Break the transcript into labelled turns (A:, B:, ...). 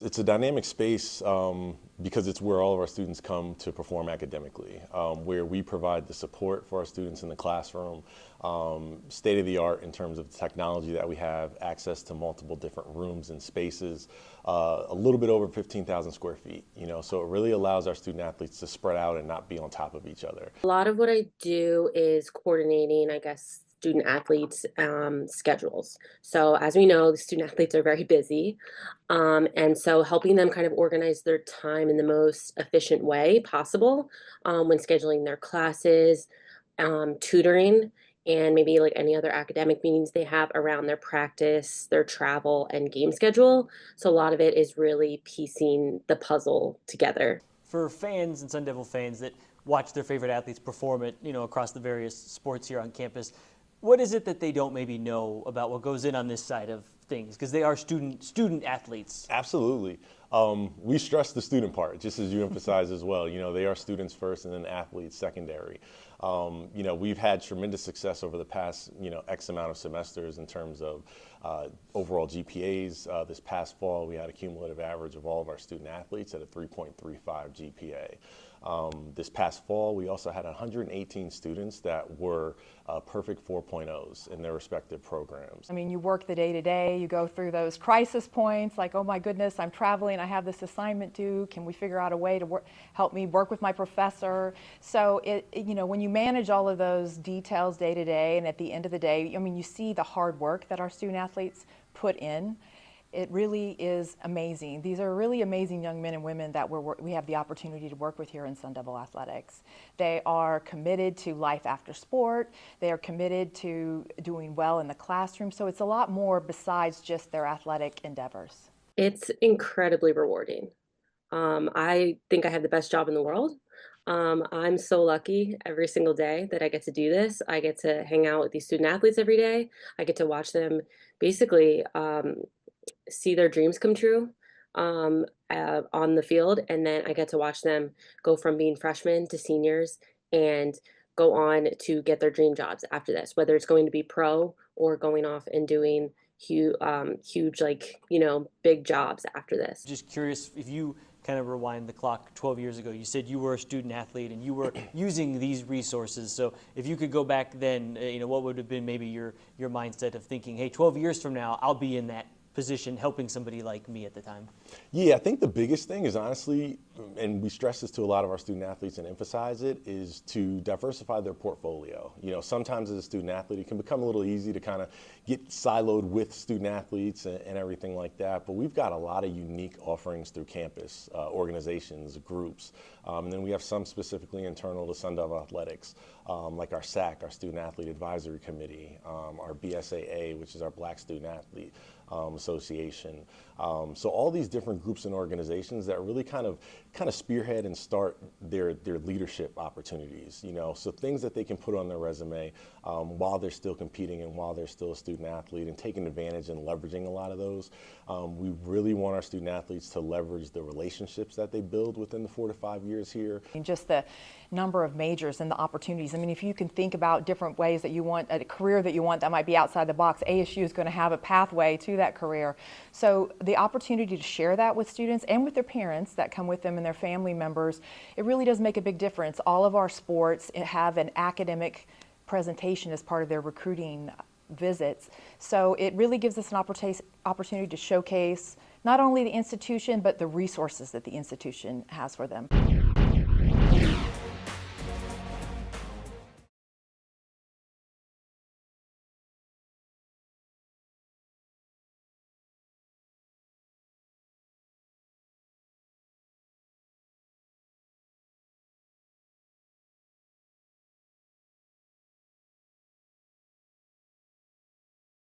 A: It's a dynamic space because it's where all of our students come to perform academically, where we provide the support for our students in the classroom, state of the art in terms of the technology that we have, access to multiple different rooms and spaces, a little bit over 15,000 square feet, so it really allows our student athletes to spread out and not be on top of each other.
B: A lot of what I do is coordinating, I guess, student athletes' schedules. So as we know, the student athletes are very busy. And so helping them kind of organize their time in the most efficient way possible when scheduling their classes, tutoring, and maybe like any other academic meetings they have around their practice, their travel, and game schedule. So a lot of it is really piecing the puzzle together.
C: For fans and Sun Devil fans that watch their favorite athletes perform it, across the various sports here on campus, what is it that they don't maybe know about what goes in on this side of things? Because they are student athletes.
A: Absolutely. We stress the student part, just as you emphasize as well. They are students first and then athletes secondary. We've had tremendous success over the past, X amount of semesters in terms of overall GPAs. This past fall, we had a cumulative average of all of our student athletes at a 3.35 GPA. This past fall, we also had 118 students that were perfect 4.0s in their respective programs.
D: I mean, you work the day-to-day, you go through those crisis points like, oh my goodness, I'm traveling, I have this assignment due, can we figure out a way to help me work with my professor? So, when you manage all of those details day-to-day, and at the end of the day, you see the hard work that our student athletes put in. It really is amazing. These are really amazing young men and women that we have the opportunity to work with here in Sun Devil Athletics. They are committed to life after sport. They are committed to doing well in the classroom. So it's a lot more besides just their athletic endeavors.
B: It's incredibly rewarding. I think I have the best job in the world. I'm so lucky every single day that I get to do this. I get to hang out with these student athletes every day. I get to watch them basically see their dreams come true on the field, and then I get to watch them go from being freshmen to seniors and go on to get their dream jobs after this, whether it's going to be pro or going off and doing huge big jobs after this.
C: Just curious, if you kind of rewind the clock 12 years ago, you said you were a student athlete and you were using these resources. So if you could go back then, what would have been maybe your mindset of thinking, hey, 12 years from now, I'll be in that position helping somebody like me at the time?
A: Yeah, I think the biggest thing is honestly, and we stress this to a lot of our student athletes and emphasize it, is to diversify their portfolio. Sometimes as a student athlete, it can become a little easy to kind of get siloed with student athletes and everything like that, but we've got a lot of unique offerings through campus, organizations, groups, and then we have some specifically internal to Sun Devil Athletics, like our SAC, our Student Athlete Advisory Committee, our BSAA, which is our Black Student Athlete Association. So all these different groups and organizations that really kind of spearhead and start their leadership opportunities, so things that they can put on their resume while they're still competing and while they're still a student athlete, and taking advantage and leveraging a lot of those. We really want our student athletes to leverage the relationships that they build within the 4 to 5 years here.
D: And just the number of majors and the opportunities. I mean, if you can think about different ways that you want a career that you want that might be outside the box, ASU is going to have a pathway to that career. So the opportunity to share that with students and with their parents that come with them and their family members, it really does make a big difference. All of our sports have an academic presentation as part of their recruiting visits. So it really gives us an opportunity to showcase not only the institution, but the resources that the institution has for them.